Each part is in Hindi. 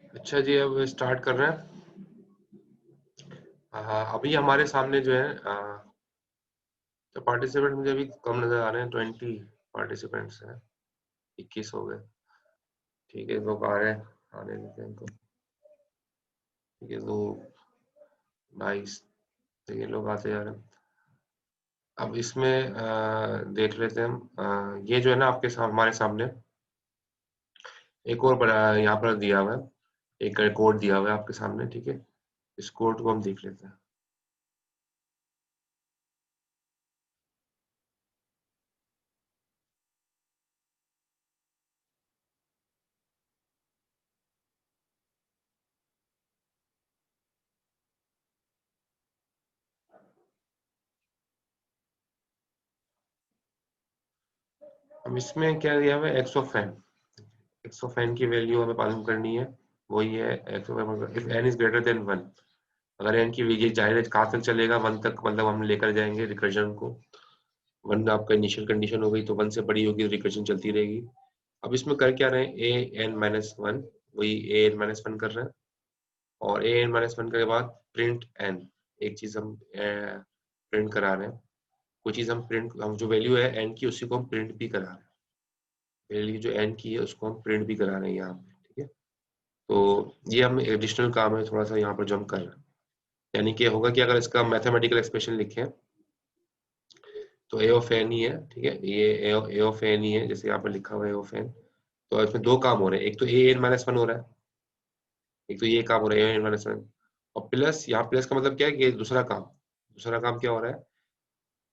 अच्छा जी, अब स्टार्ट कर रहे हैं। अभी हमारे सामने जो है तो पार्टिसिपेंट मुझे अभी कम नजर आ रहे हैं। 20 पार्टिसिपेंट्स हैं, 21 हो गए। ठीक है, लोग आ रहे हैं, आने देते हैं इनको। ठीक है, तो 22, तो ये लोग आते जा रहे हैं। अब इसमें देख लेते हैं हम। ये जो है ना आपके हमारे सामने एक और बड़ा यहाँ पर दिया हुआ है, एक कोड दिया हुआ है आपके सामने। ठीक है, इस कोड को हम देख लेते हैं। अब इसमें क्या दिया हुआ है, X of N. X of N की वैल्यू हमें मालूम करनी है। वही है X of N if N is greater than 1। अगर एन की ये जाहिर है कहाँ तक चलेगा, 1 तक, मतलब हम लेकर जाएंगे रिकर्जन को। 1 आपका इनिशियल कंडीशन हो गई, तो 1 से बड़ी होगी तो रिकर्जन चलती रहेगी। अब इसमें कर क्या रहे हैं, ए एन माइनस वन, वही ए एन माइनस वन कर रहे हैं। और ए एन माइनस वन के बाद प्रिंट एन, एक चीज हम प्रिंट करा रहे हैं। कोई चीज हम प्रिंट, हम जो वैल्यू है एन की उसी को हम प्रिंट भी करा रहे हैं। वैल्यू जो एन की है उसको हम प्रिंट भी करा रहे हैं यहाँ पे। ठीक है, तो ये हम एडिशनल काम है, थोड़ा सा यहाँ पर जंप कर रहे हैं। यानी कि होगा कि अगर इसका मैथमेटिकल एक्सप्रेशन लिखें तो ए ऑफ एन ही है। ठीक है, ये ए ऑफ एन ही है, जैसे यहाँ पर लिखा हुआ है ए ऑफ एन। तो इसमें दो काम हो रहे हैं, एक तो ए एन माइनस वन हो रहा है, एक तो ये काम हो रहा है ए एन माइनस वन। और प्लस, यहाँ प्लस का मतलब क्या है कि दूसरा काम क्या हो रहा है,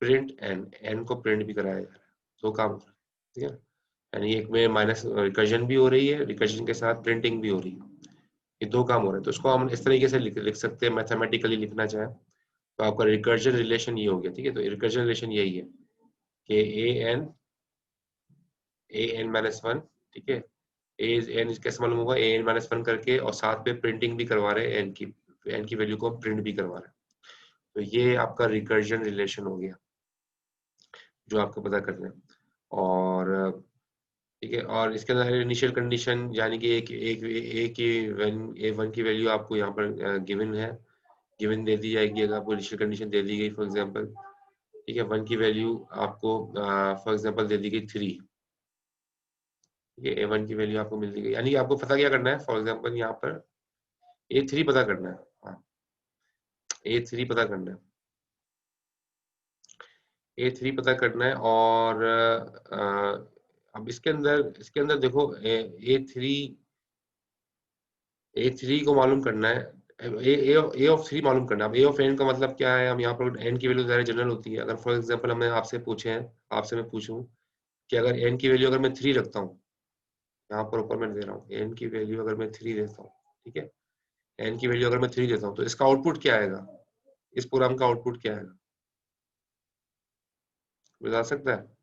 प्रिंट एन, एन को प्रिंट भी कराया जा रहा है। दो काम हो रहा है। ठीक है, यानी एक में माइनस रिकर्जन भी हो रही है, रिकर्जन के साथ प्रिंटिंग भी हो रही है। ये दो काम हो रहे हैं, तो इसको हम इस तरीके से लिख सकते हैं, मैथमेटिकली लिखना चाहे तो आपका रिकर्जन रिलेशन ये हो गया। ठीक है, तो रिकर्जन रिलेशन यही है कि ए एन माइनस वन। ठीक है, ए एन कैसे मालूम होगा, ए एन माइनस वन करके, और साथ में प्रिंटिंग भी करवा रहे हैं एन की वैल्यू को हम प्रिंट भी करवा रहे हैं। तो ये आपका रिकर्जन रिलेशन हो गया जो आपको पता करना है। और ठीक है, और इसके अंदर इनिशियल कंडीशन, यानी कि एक एक ए की ए वन की वैल्यू आपको यहाँ पर गिवन है, गिवन दे दी जाएगी। अगर आपको इनिशियल कंडीशन दे दी गई फॉर एग्जांपल, ठीक है, 1 की वैल्यू आपको फॉर एग्जांपल दे दी गई 3। ठीक है, ए वन की वैल्यू आपको मिल दी गई, यानी कि आपको पता क्या करना है, फॉर एग्जांपल यहाँ पर ए थ्री पता करना है। हाँ, ए थ्री पता करना है, ए थ्री पता करना है। और अब इसके अंदर देखो, ए थ्री को मालूम करना है, ए ऑफ थ्री मालूम करना है। अब ए ऑफ एन का मतलब क्या है, हम यहाँ पर एन की वैल्यू ज़्यादा जनरल होती है। अगर फॉर एग्जांपल हमें आपसे पूछे हैं, आपसे मैं पूछूं कि अगर एन की वैल्यू अगर मैं 3 रखता हूँ, यहाँ पर ऊपर मैं दे रहा हूँ एन की वैल्यू अगर मैं 3 देता हूँ। ठीक है, एन की वैल्यू अगर मैं 3 देता हूँ तो इसका आउटपुट क्या आएगा, इस प्रोग्राम का आउटपुट क्या आएगा, बता सकता है?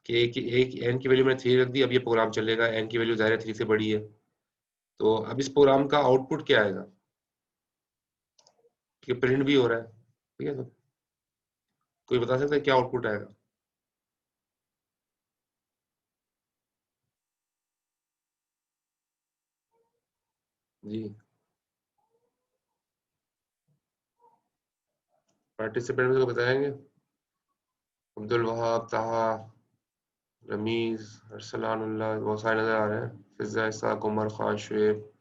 कि एक एन की वैल्यू मैंने 3 रख दी, अब ये प्रोग्राम चलेगा, एन की वैल्यू ज़ाहिर है 3 से बड़ी है, तो अब इस प्रोग्राम का आउटपुट क्या आएगा, कि प्रिंट भी हो रहा है। ठीक है, तो कोई बता सकता है क्या आउटपुट आएगा? जी, पार्टिसिपेंट में तो बताएंगे। अब्दुल वहाब, ताहा, रमीज, अरसलान उल्लाह, बहुत सारे नजर आ रहे हैं। फिजा, इसाक, उमर खान, शुएब,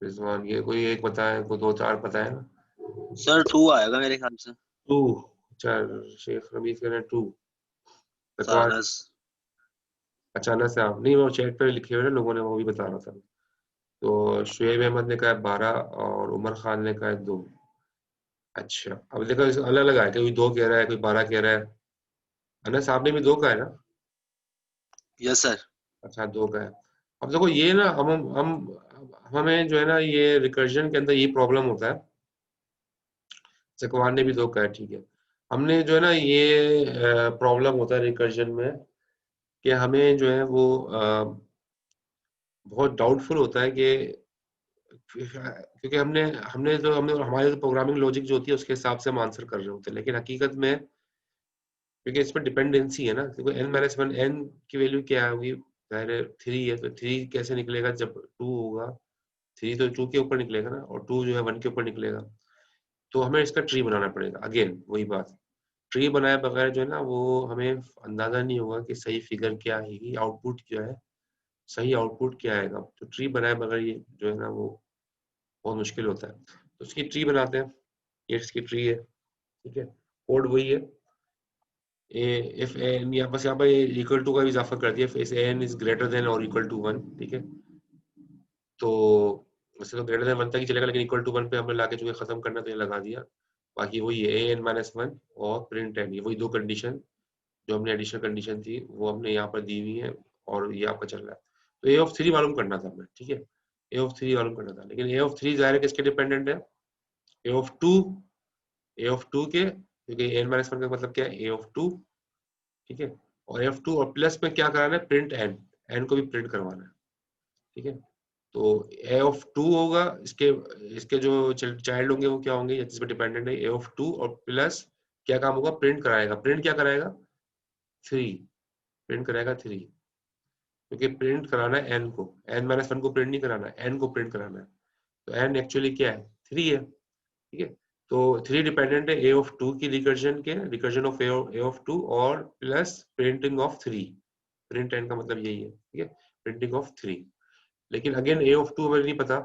रिजवान, ये कोई एक बताए, कोई दो चार बताए ना। सर 2 आएगा मेरे ख्याल से। 2, चार, शेख रमीज कह रहे हैं 2। सानस। अचानक से आप नहीं, वो चैट पर लिखे हुए ना लोगों ने, वो भी बता रहा था। तो शुएब अहमद ने कहा है 12 और उमर खान ने कहा है 2। अच्छा, अब देखो अलग अलग आया, कोई 2 कह रहा है, कोई 12 कह रहा है। अनस आपने भी 2 कहा है ना? Yes sir. अच्छा 2 का है। अब देखो ये ना हमें जो है ना ये रिकर्जन के अंदर ये प्रॉब्लम होता है। चकवान ने भी 2 का है, ठीक है। हमने जो है ना ये प्रॉब्लम होता है रिकर्जन में कि हमें जो है वो बहुत डाउटफुल होता है कि क्योंकि हमने हमने हमारे जो प्रोग्रामिंग लॉजिक जो होती है उसके हिसाब से हम आंसर कर रहे होते हैं, लेकिन हकीकत में क्योंकि इसमें डिपेंडेंसी है ना, क्योंकि n-1 n की वैल्यू क्या होगी, जाहिर है 3 है, तो 3 कैसे निकलेगा जब 2 होगा, 3 तो 2 के ऊपर निकलेगा ना, और 2 जो है 1 के ऊपर निकलेगा। तो हमें इसका ट्री बनाना पड़ेगा। अगेन वही बात, ट्री बनाए बगैर जो है ना वो हमें अंदाजा नहीं होगा कि सही फिगर क्या आएगी, आउटपुट क्या है, सही आउटपुट क्या आएगा। तो ट्री बनाए बगैर ये जो है ना वो बहुत मुश्किल होता है। तो इसकी ट्री बनाते हैं, ये इसकी ट्री है, ठीक है। कोड वही है, इफ एन, यहाँ पर इक्वल टू का भी इजाफा कर दिया, if N is greater than और इक्वल टू 1, ठीक है। तो वैसे तो ग्रेटर देन 1 तक ही चलेगा, लेकिन इक्वल टू 1 पे हमने लाके चूंकि खत्म करना तो ये लगा दिया। बाकी वही है an-1 और प्रिंट एन, ये वही 2 कंडीशन जो हमने एडिशनल कंडीशन थी वो हमने यहाँ पर दी हुई है, और ये आपका चल रहा है। तो ए ऑफ 3 मालूम करना था हमें, ठीक है। ए ऑफ 3 मालूम करना था, लेकिन ए ऑफ 3 जाहिर है किसके डिपेंडेंट है, ए ऑफ 2, ए ऑफ 2 के, क्योंकि n-1 का मतलब क्या है, ए ऑफ 2, ठीक है। और एफ टू और प्लस में क्या कराना है, प्रिंट एन, एन को भी प्रिंट करवाना है, ठीक है। तो ए ऑफ 2 होगा, इसके इसके जो चाइल्ड होंगे वो क्या होंगे, जिस पर डिपेंडेंट है, ए ऑफ 2 और प्लस क्या काम होगा, प्रिंट कराएगा। प्रिंट क्या कराएगा, 3, प्रिंट कराएगा 3, क्योंकि प्रिंट कराना है एन को, n-1 को प्रिंट नहीं कराना है, एन को प्रिंट कराना है। तो एन एक्चुअली क्या है, 3 है, ठीक है। तो 3 डिपेंडेंट है ए ऑफ 2 की रिकर्जन के, रिकर्जन ऑफ ए ऑफ 2 और plus printing of 3, print N का मतलब यही है, ठीक है, प्रिंटिंग ऑफ 3। लेकिन अगेन ए ऑफ 2 हमें नहीं पता,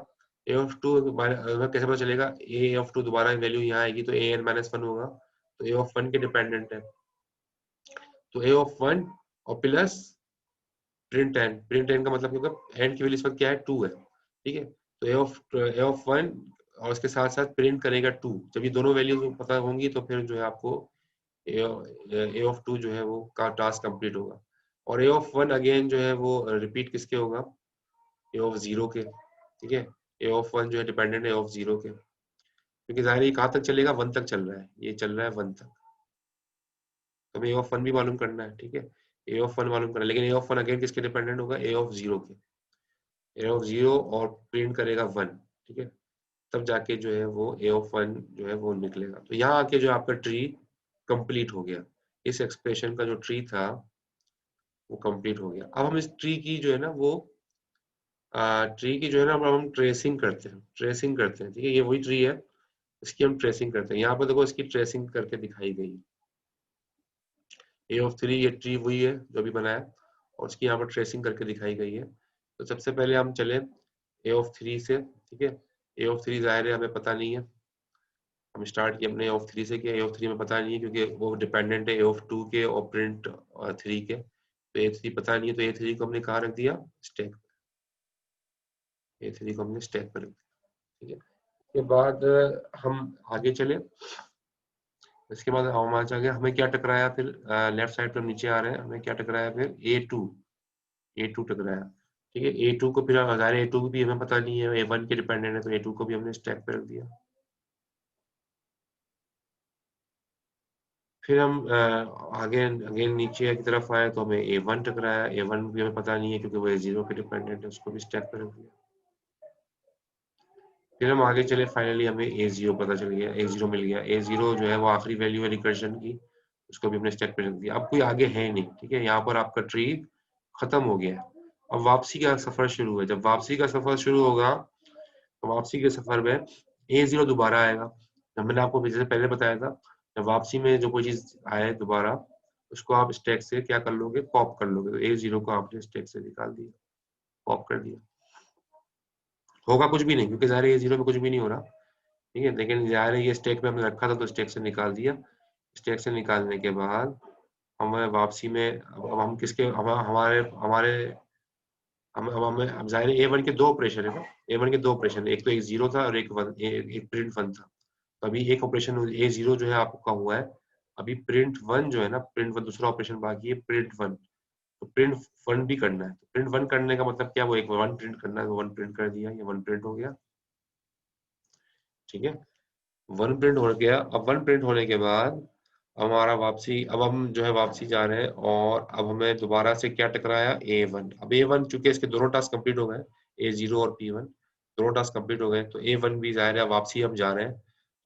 ए ऑफ 2 कैसे पता चलेगा, ए ऑफ 2 दोबारा वैल्यू यहाँ आएगी तो an-1 होगा, तो ए ऑफ 1 के डिपेंडेंट है, तो ए ऑफ 1 और plus print N, print N का मतलब होगा एन की वैल्यू इस वक्त क्या है, 2 है, ठीक है। तो ए ऑफ 1 और उसके साथ साथ प्रिंट करेगा 2, जब ये दोनों वैल्यूज पता होंगी तो फिर जो है आपको ए ऑफ 2 जो है वो का टास्क कंप्लीट होगा। और ए ऑफ 1 अगेन जो है वो रिपीट किसके होगा, ए ऑफ 0 के, ठीक है। ए ऑफ 1 जो है डिपेंडेंट है ए ऑफ 0 के, क्योंकि जाहिर है ये कहाँ तक चलेगा, 1 तक चल रहा है, ये चल रहा है 1 तक, तो हमें ए ऑफ 1 भी मालूम करना है, ठीक है। ए ऑफ 1 मालूम करना है, लेकिन ए ऑफ 1 अगेन किसके डिपेंडेंट होगा, ए ऑफ 0 के, ए ऑफ 0 और प्रिंट करेगा 1, ठीक है। तब जाके जो है वो ए ऑफ 1 जो है वो निकलेगा। तो यहाँ आके जो आपका ट्री कंप्लीट हो गया, इस एक्सप्रेशन का जो ट्री था वो कंप्लीट हो गया। अब हम इस ट्री की जो है ना वो ट्री की जो है ना अब हम ट्रेसिंग करते हैं, ट्रेसिंग करते हैं, ठीक है। ये वही ट्री है, इसकी हम ट्रेसिंग करते हैं। यहाँ पर देखो इसकी ट्रेसिंग करके दिखाई गई है, ए ऑफ 3 ये ट्री वही है जो अभी बनाया, और उसकी यहाँ पर ट्रेसिंग करके दिखाई गई है। तो सबसे पहले हम चले ए ऑफ 3 से, ठीक है। ए ऑफ 3 जाहिर है हमें पता नहीं है, हम स्टार्ट किया हमने ए ऑफ 3 से किया, ए ऑफ 3 में पता नहीं है क्योंकि वो डिपेंडेंट है ए ऑफ 2 के और प्रिंट 3 के, तो ए 3 पता नहीं है, तो ए 3 को हमने कहाँ रख दिया, स्टैक, ए 3 को हमने स्टैक पर रख दिया, ठीक है। उसके बाद हम आगे चले, इसके बाद हम आ गया, हमें क्या टकराया फिर, लेफ्ट साइड पर नीचे आ रहे हैं, हमें क्या टकराया फिर, ए टू टकराया, ठीक है। ए टू को फिर हजार ए टू भी हमें पता नहीं है, ए वन के डिपेंडेंट है, तो ए टू को भी हमने स्टैक पे रख दिया। फिर हम आगे अगेन नीचे की तरफ आए तो हमें ए वन टकराया, ए वन भी हमें पता नहीं है क्योंकि वो ए जीरो के डिपेंडेंट है, उसको भी स्टैक पे रख दिया। फिर हम आगे चले, फाइनली हमें ए जीरो पता चल गया, ए जीरो मिल गया, ए जीरो जो है वो आखिरी वैल्यू है रिकर्जन की, उसको भी हमने स्टैक पे रख दिया। अब कोई आगे है नहीं, ठीक है, यहाँ पर आपका ट्री खत्म हो गया। अब वापसी का सफर शुरू है, जब वापसी का सफर शुरू होगा तो वापसी के सफर में ए जीरो दोबारा आएगा, जब मैंने आपको जैसे पहले बताया था, जब वापसी में जो कोई चीज आए दोबारा, उसको आप स्टैक से क्या कर लोगे, पॉप कर लोगे, तो ए जीरो को आपने स्टैक से निकाल दिया, पॉप कर दिया। होगा कुछ भी नहीं क्योंकि ज़ाहिर है ये जीरो में कुछ भी नहीं हो रहा, ठीक है, लेकिन ज़ाहिर है ये स्टैक में हमने रखा था तो स्टैक से निकाल दिया। स्टैक से निकालने के बाद हमें वापसी में अब हम किसके हमारे हमारे हम हमें अब ज़ाहिर है ए वन के दो ऑपरेशन है ना, ए वन के दो ऑपरेशन, एक तो एक जीरो था और एक वन, एक प्रिंट वन था। तो अभी एक ऑपरेशन ए जीरो जो है आपका हुआ है, अभी प्रिंट वन जो है ना, प्रिंट वन दूसरा ऑपरेशन बाकी है, प्रिंट वन। तो प्रिंट 1 भी करना है। प्रिंट 1 करने का मतलब क्या, वो एक 1 प्रिंट करना है, वो 1 प्रिंट कर दिया, ये 1 प्रिंट हो गया, ठीक है। 1 प्रिंट हो गया। अब 1 प्रिंट होने के बाद हमारा वापसी, अब हम जो है वापसी जा रहे हैं और अब हमें दोबारा से क्या टकराया, A1। अब A1 चूंकि इसके दोनों टास्क कंप्लीट हो गए, A0 और P1 दोनों टास्क कंप्लीट हो गए, तो A1 भी जाहिर है वापसी हम जा रहे हैं,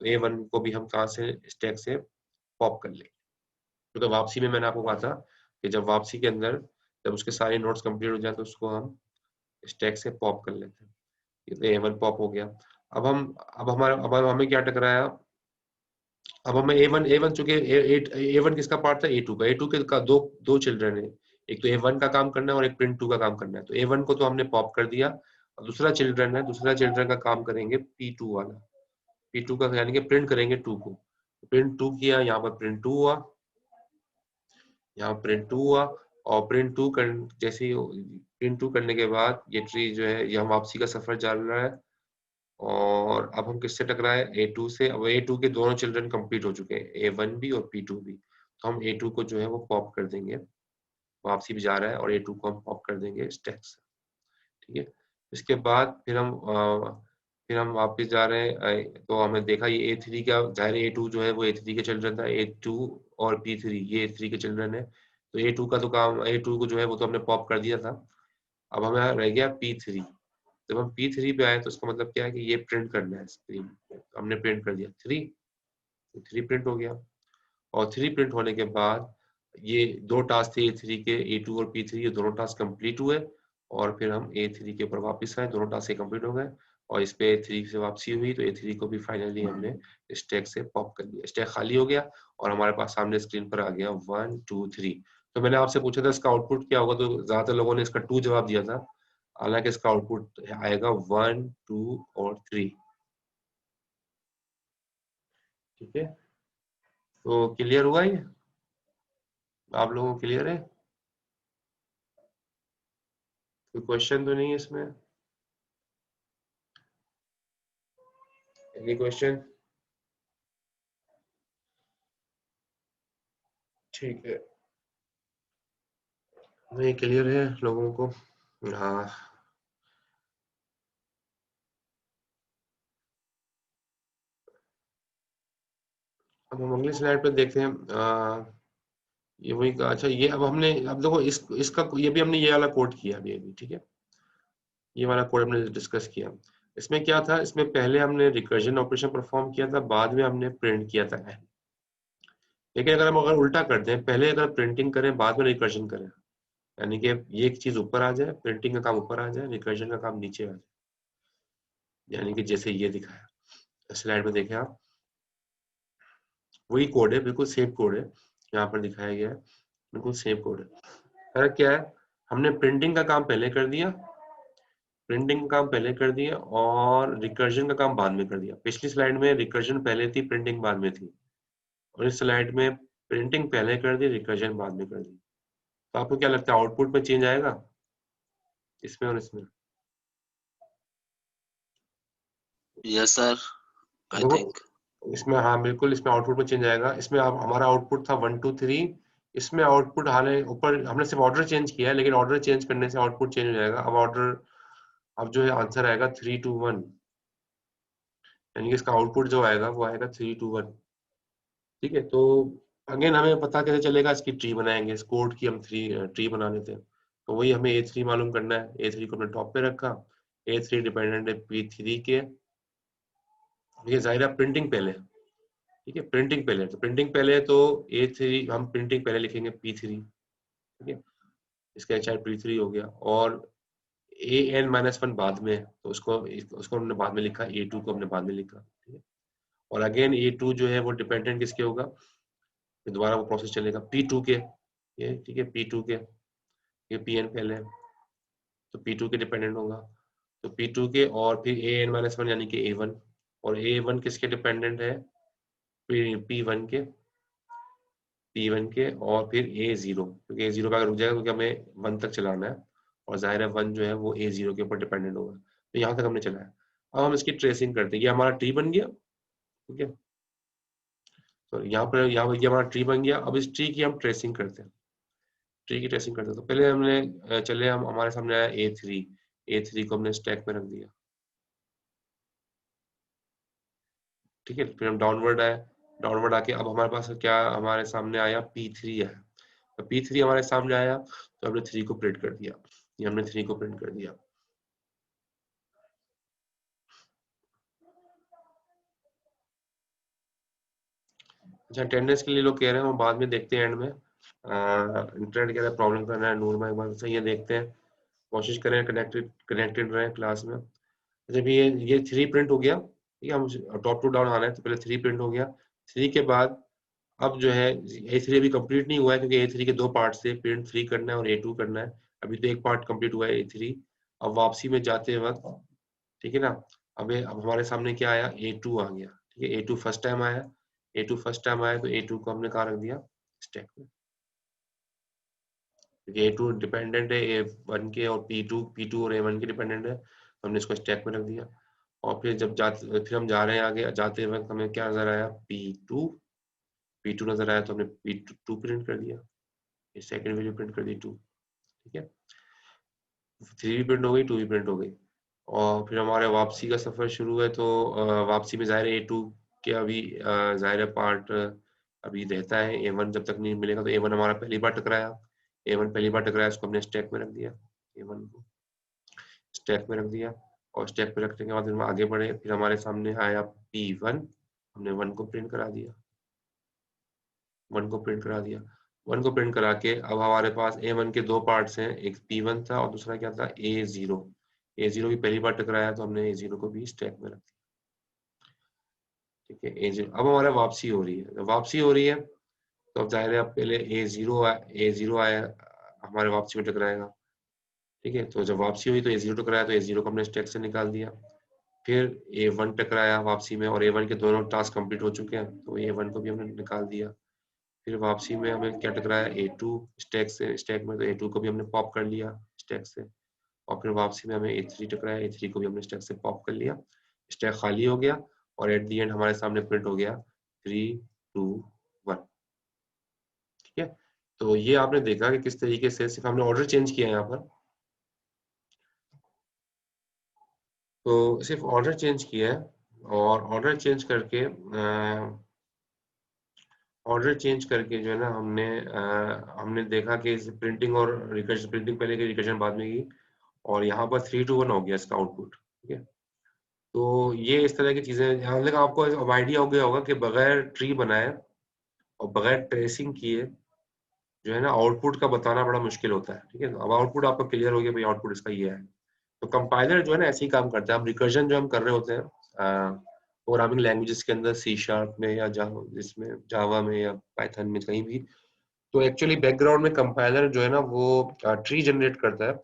तो A1 को भी हम कहाँ से, स्टैक से पॉप कर लेंगे। तो वापसी में मैंने आपको कहा था कि जब वापसी के अंदर जब उसके सारे नोट्स कंप्लीट हो जाए तो उसको हम स्टैक से पॉप कर लेते हैं। ये तो A1 पॉप हो गया। अब हमें क्या टकराया, अब हमें A1 चूंकि A1 किसका पार्ट था, A2 का। A2 के का दो चिल्ड्रन है, एक तो A1 का काम करना है और एक प्रिंट 2 का काम करना है। तो A1 को तो हमने पॉप कर दिया, और दूसरा चिल्ड्रन का काम करेंगे P2 वाला। P2 का यानी कि प्रिंट करेंगे 2 को। प्रिंट 2 किया, यहाँ पर प्रिंट 2 हुआ, यहाँ प्रिंट 2 हुआ, और प्रिंट 2 कर जैसे ही प्रिंट 2 करने के बाद ये ट्री जो है, ये हम वापसी का सफर चल रहा है। और अब हम किससे टकराए, A2 से। अब A2 के दोनों चिल्ड्रन कंप्लीट हो चुके हैं, A1 भी और P2 भी। तो हम A2 को जो है वो पॉप कर देंगे, वापसी भी जा रहा है, और A2 को हम पॉप कर देंगे स्टैक से, ठीक है। इसके बाद फिर हम वापस जा रहे हैं, तो हमें देखा ये A3 का, जाहिर A2 जो है वो A3 के चिल्ड्रन था, A2 और P3 ये A3 के चिल्ड्रन है। तो A2 का तो काम, A2 को जो है वो तो हमने पॉप कर दिया था। अब हमें रह गया P3। जब हम P3 पे आए तो इसका मतलब क्या है कि ये प्रिंट करना है स्क्रीन पे, तो हमने प्रिंट कर दिया 3, तो 3 प्रिंट हो गया। और 3 प्रिंट होने के बाद ये दो टास्क थे A3 के, A2 और P3, ये दोनों टास्क कंप्लीट हुए, और फिर हम A3 के ऊपर वापस आए, दोनों टास्क कंप्लीट हो गए, और इस पे A3 से वापसी हुई, तो A3 को भी फाइनली हमने स्टैक से पॉप कर दिया, स्टैक खाली हो गया, और हमारे पास सामने स्क्रीन पर आ गया 1 2 3। तो मैंने आपसे पूछा था इसका आउटपुट क्या होगा, तो ज्यादातर लोगों ने इसका 2 जवाब दिया था, हालांकि इसका आउटपुट आएगा 1 2 और 3, ठीक है। तो क्लियर हुआ ये, आप लोगों को क्लियर है, कोई क्वेश्चन तो नहीं है इसमें, एनी क्वेश्चन, ठीक है, नहीं क्लियर है लोगों को, हाँ। अब हम अगली स्लाइड पे देखते हैं, ये वही का, अच्छा ये अब हमने, अब देखो इसका ये भी हमने ये वाला कोड किया अभी अभी, ठीक है, ये वाला कोड हमने डिस्कस किया। इसमें क्या था, इसमें पहले हमने रिकर्जन ऑपरेशन परफॉर्म किया था, बाद में हमने प्रिंट किया था। लेकिन अगर उल्टा करते हैं, पहले अगर प्रिंटिंग करें बाद में रिकर्जन करें, यानी कि ये एक चीज ऊपर आ जाए, प्रिंटिंग का काम ऊपर आ जाए, रिकर्जन का काम नीचे आ जाए, यानी कि जैसे ये दिखाया स्लाइड में, देखें आप, वही कोड है, बिल्कुल सेम कोड है, यहाँ पर दिखाया गया है, बिल्कुल सेम कोड है। फर्क क्या है, हमने प्रिंटिंग का काम पहले कर दिया, और रिकर्जन का काम बाद में कर दिया। पिछली स्लाइड में रिकर्जन पहले थी, प्रिंटिंग बाद में थी, और इस स्लाइड में प्रिंटिंग पहले कर दी, रिकर्जन बाद में कर दी। तो आपको क्या लगता है आउटपुट में चेंज आएगा इसमें और इसमें? यस सर, आई देखो थिंक। इसमें, हाँ बिल्कुल, इसमें आउटपुट में चेंज आएगा। इसमें अब हमारा आउटपुट था 1 2 3, इसमें आउटपुट हाले ऊपर हमने सिर्फ ऑर्डर चेंज किया है, लेकिन ऑर्डर चेंज करने से आउटपुट चेंज हो जाएगा। अब ऑर्डर, अब जो है आंसर आएगा 3 2 1, यानी कि इसका आउटपुट जो आएगा वो आएगा 3 2 1, ठीक है। तो अगेन हमें पता कैसे चलेगा, इसकी ट्री बनाएंगे, इस कोड की हम ट्री बना लेते हैं। तो वही हमें A3 मालूम करना है, A3 को हमने टॉप पे रखा, A3 डिपेंडेंट है P3 के, ये जाहिर है प्रिंटिंग पहले है, ठीक है, प्रिंटिंग पहले है, तो प्रिंटिंग पहले है तो A3 हम प्रिंटिंग पहले लिखेंगे P3, ठीक है, इसका HR P3 हो गया, और AN-1 बाद में है, तो उसको हमने बाद में लिखा, A2 को हमने बाद में लिखा, ठीक है। और अगेन A2 जो है वो डिपेंडेंट किसके होगा, फिर दोबारा वो प्रोसेस चलेगा P2 के, ये ठीक है, P2 के, ये PN पहले है तो P2 के डिपेंडेंट होगा, तो P2 के, और फिर AN-1 यानी कि A1, और A1 किसके डिपेंडेंट है, P1 के, P1 के, और फिर A0, क्योंकि A0 का अगर रुक जाएगा क्योंकि हमें 1 तक चलाना है, और जाहिर है 1 जो है वो A0 के ऊपर डिपेंडेंट होगा, तो यहाँ तक हमने चलाया। अब हम इसकी ट्रेसिंग करते हैं, ये हमारा ट्री बन गया, ठीक है, तो यहाँ पर ये हमारा ट्री बन गया। अब इस ट्री की हम ट्रेसिंग करते हैं, ट्री की ट्रेसिंग करते हैं। तो पहले हमने चले हम हमारे सामने आया A3 को हमने स्टैक में रख दिया, ठीक है। फिर हम डाउनवर्ड आए, डाउनवर्ड आके अब हमारे पास क्या हमारे सामने आया P3 है। तो P3 हमारे सामने आया तो हमने 3 को प्रिंट कर दिया, ये हमने 3 को प्रिंट कर दिया। अच्छा, अटेंडेंस के लिए लोग कह रहे हैं, हम बाद में देखते हैं एंड में। इंटरनेट क्या प्रॉब्लम कर रहा है, नूर भाई बात सही है, देखते हैं, कोशिश करें कनेक्टेड रहें क्लास में। जब ये 3 प्रिंट हो गया, ठीक है, हम टॉप टू डाउन आना है, तो पहले 3 प्रिंट हो गया। 3 के बाद अब जो है A3 अभी कंप्लीट नहीं हुआ है, क्योंकि A3 के 2 पार्ट से प्रिंट 3 करना है और A2 करना है। अभी तो एक पार्ट कंप्लीट हुआ है A3। अब वापसी में जाते वक्त, ठीक है ना, अब हमारे सामने क्या आया, A2 आ गया, ठीक है। A2 फर्स्ट टाइम आया, A2 फर्स्ट टाइम आया तो A2 को हमने कहाँ रख दिया, स्टैक में, क्योंकि A2 डिपेंडेंट है A1 के, और P2 और A1 के डिपेंडेंट है, तो हमने इसको स्टैक में रख दिया। और फिर हम जा रहे हैं आगे, जाते वक्त हमें क्या नजर आया, P2 नजर आया, तो हमने P2 प्रिंट कर दिया, सेकंड वैल्यू प्रिंट कर दी 2, ठीक है। 3 भी प्रिंट हो गई, 2 भी प्रिंट हो गई। और फिर हमारे वापसी का सफर शुरू है, तो वापसी में जाहिर है A2 के अभी जाहिर है पार्ट अभी रहता है, A1 जब तक नहीं मिलेगा। तो A1 हमारा पहली बार टकराया, A1 पहली बार टकराया, उसको हमने स्टैक में रख दिया, A1 को स्टैक में रख दिया। और स्टैक में रखने के बाद हम आगे बढ़े, फिर हमारे सामने आया P1, हमने 1 को प्रिंट करा दिया, 1 को प्रिंट करा दिया। 1 को प्रिंट करा के अब हमारे पास A1 के 2 पार्ट्स हैं, एक P1 था और दूसरा क्या था, A0। A0 भी पहली बार टकराया, तो हमने A0 को भी स्टैक में रख दिया, ठीक है। A0 अब हमारा वापसी हो रही है, जब वापसी हो रही है तो अब जाहिर है अब पहले A0 आया हमारे वापसी में टकराएगा, ठीक है। तो जब वापसी हुई तो A0 टकराया, तो A0 को हमने स्टैक से निकाल दिया। फिर A1 टकराया वापसी में, और A1 के दोनों टास्क कंप्लीट हो चुके हैं, तो A1 को भी हमने निकाल दिया। फिर वापसी में हमें क्या टकराया, A2 स्टैक में, तो A2 को भी हमने पॉप कर लिया स्टैक से। और फिर वापसी में हमें A3 टकराया, A3 को भी हमने स्टैक से पॉप कर लिया, स्टैक खाली हो गया, और एट दी एंड हमारे सामने प्रिंट हो गया 3, 2, 1, ठीक है। तो ये आपने देखा कि किस तरीके से सिर्फ हमने ऑर्डर चेंज किया है यहाँ पर, तो सिर्फ ऑर्डर चेंज किया है, और ऑर्डर चेंज करके जो है ना हमने देखा कि प्रिंटिंग और रिकर्जन, प्रिंटिंग पहले की, रिकर्जन बाद में की, और यहाँ पर 3 to 1 हो गया इसका आउटपुट, ठीक है। तो ये इस तरह की चीजें, यहाँ तक आपको अब आइडिया हो गया होगा कि बगैर ट्री बनाए और बगैर ट्रेसिंग किए जो है ना आउटपुट का बताना बड़ा मुश्किल होता है, ठीक है। अब आउटपुट आपका क्लियर हो गया, भाई आउटपुट इसका ये है। तो कंपाइलर जो है ना ऐसे ही काम करता है। हम रिकर्जन जो हम कर रहे होते हैं प्रोग्रामिंग लैंग्वेजेस के अंदर, C# में या जावा में या पाइथन में, कहीं भी, तो एक्चुअली बैकग्राउंड में कंपाइलर जो है ना वो ट्री जनरेट करता है,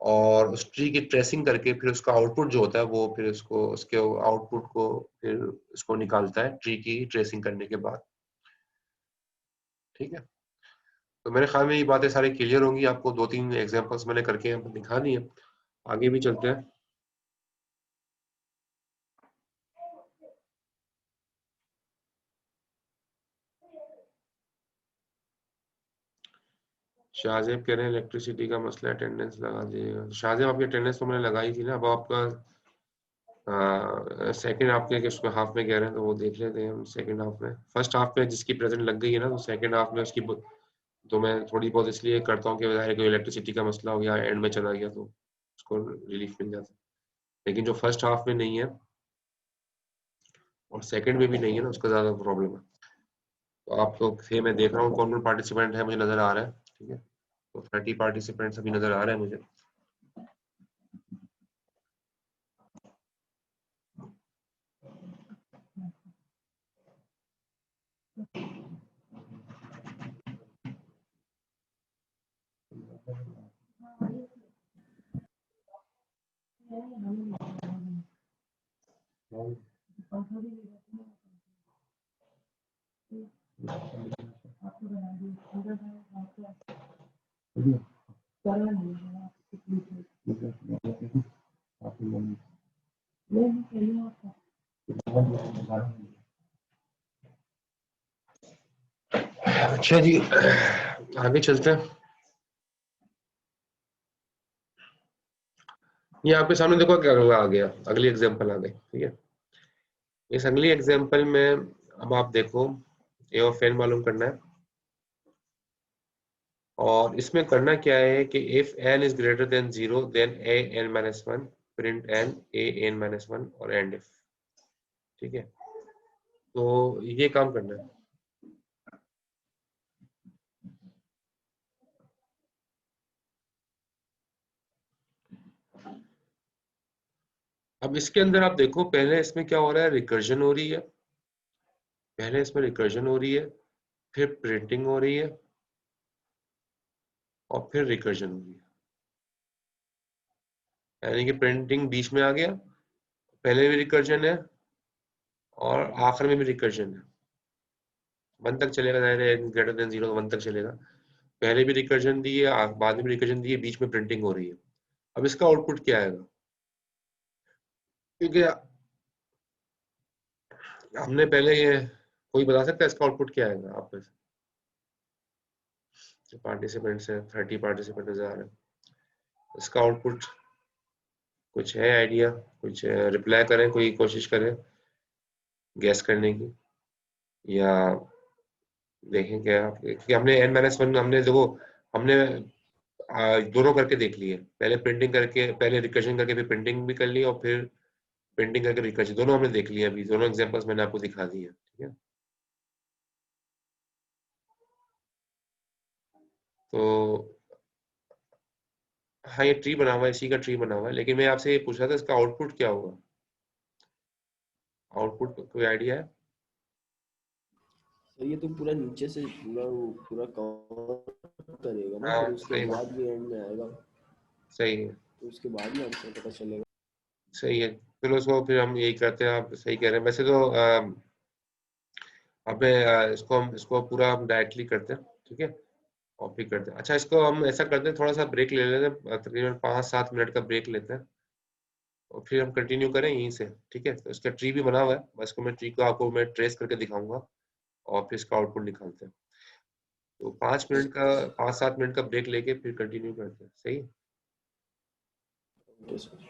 और उस ट्री की ट्रेसिंग करके फिर उसका आउटपुट जो होता है वो फिर उसके आउटपुट को फिर उसको निकालता है ट्री की ट्रेसिंग करने के बाद, ठीक है। तो मेरे ख्याल में ये बातें सारी क्लियर होंगी आपको, 2-3 एग्जांपल्स मैंने करके दिखा दी है। आगे भी चलते हैं। शाहजेब कह रहे हैं इलेक्ट्रिसिटी का मसला, अटेंडेंस लगा दीजिएगा। शाहजेब आपकी अटेंडेंस तो मैंने लगाई थी ना, अब आपका सेकंड हाफ के उसमें हाफ में कह रहे हैं, तो वो देख लेते हैं हम सेकंड हाफ में। फर्स्ट हाफ में जिसकी प्रेजेंट लग गई है ना, तो सेकंड हाफ में उसकी तो मैं थोड़ी बहुत इसलिए करता हूँ कि ज़ाहिर है कोई इलेक्ट्रिसिटी का मसला हो गया, एंड में चला गया, तो उसको रिलीफ मिल जाता है। लेकिन जो फर्स्ट हाफ में नहीं है और सेकंड में भी नहीं है ना, उसका ज़्यादा प्रॉब्लम है। तो आप लोग थे, मैं देख रहा हूँ कौन कौन पार्टिसिपेंट है, मुझे नज़र आ रहा है, ठीक है। तो 30 पार्टिसिपेंट्स अभी नज़र आ रहे हैं मुझे। अच्छा जी, आगे चलते हैं। ये आपके सामने देखो क्या अगला आ गया, अगली एग्जांपल आ गई। ठीक है, इस अगली एग्जांपल में अब आप देखो ए ऑफ एन मालूम करना है, और इसमें करना क्या है कि if n is greater than 0 then a n minus 1, print n a n minus 1 और एंड इफ। ठीक है, तो ये काम करना है। अब इसके अंदर आप देखो, पहले इसमें क्या हो रहा है, रिकर्जन हो रही है, पहले इसमें रिकर्जन हो रही है, फिर प्रिंटिंग हो रही है, और फिर रिकर्जन हो रही है। यानी कि प्रिंटिंग बीच में आ गया, पहले भी रिकर्जन है और आखिर में भी रिकर्जन है। 1 तक चलेगा, ग्रेटर देन 0 1 तक चलेगा। पहले भी रिकर्जन दी है, बाद में भी रिकर्जन दी है, बीच में प्रिंटिंग हो रही है। अब इसका आउटपुट क्या आएगा, क्योंकि हमने पहले ये, कोई बता सकता है इसका आउटपुट क्या आएगा? आप में से पार्टिसिपेंट्स है, 30 पार्टिसिपेंट नजर आ रहे हैं, इसका आउटपुट कुछ है आइडिया? कुछ रिप्लाई करें, कोई कोशिश करें गैस करने की, या देखें क्या कि हमने n-1 हमने देखो, हमने दोनों करके देख लिए, पहले प्रिंटिंग करके, पहले रिकर्जन करके फिर प्रिंटिंग भी कर ली, और फिर प्रिंटिंग करके रिकर्जन, दोनों हमने देख लिया। अभी दोनों एग्जांपल्स मैंने आपको दिखा दिए। ठीक है, तो हाँ ये ट्री बना हुआ है, इसी का ट्री बना हुआ है, लेकिन मैं आपसे ये पूछ रहा था इसका आउटपुट क्या होगा? आउटपुट कोई आइडिया है? सर ये तो पूरा नीचे से पूरा वो पूरा कवर करेगा ना, हाँ फिर उसके सही बात, बाद भी एंड में आएगा, सही है, तो उसके बाद में आंसर पता चलेगा। सही है। फिर उसको फिर हम यही करते हैं, आप सही कह रहे हैं वैसे तो। आपने इसको पूरा हम डायरेक्टली करते हैं। ठीक है, कॉपी करते हैं। अच्छा, इसको हम ऐसा करते हैं, थोड़ा सा ब्रेक ले लेते हैं, तकरीबन 5-7 मिनट का ब्रेक लेते हैं, और फिर हम कंटिन्यू करें यहीं से। ठीक है, तो इसका ट्री भी बना हुआ है, बस को मैं ट्री को आपको मैं ट्रेस करके दिखाऊंगा, और फिर इसका आउटपुट निकालते हैं। तो 5-7 मिनट का ब्रेक लेके फिर कंटिन्यू करते हैं। सही है? Okay sir.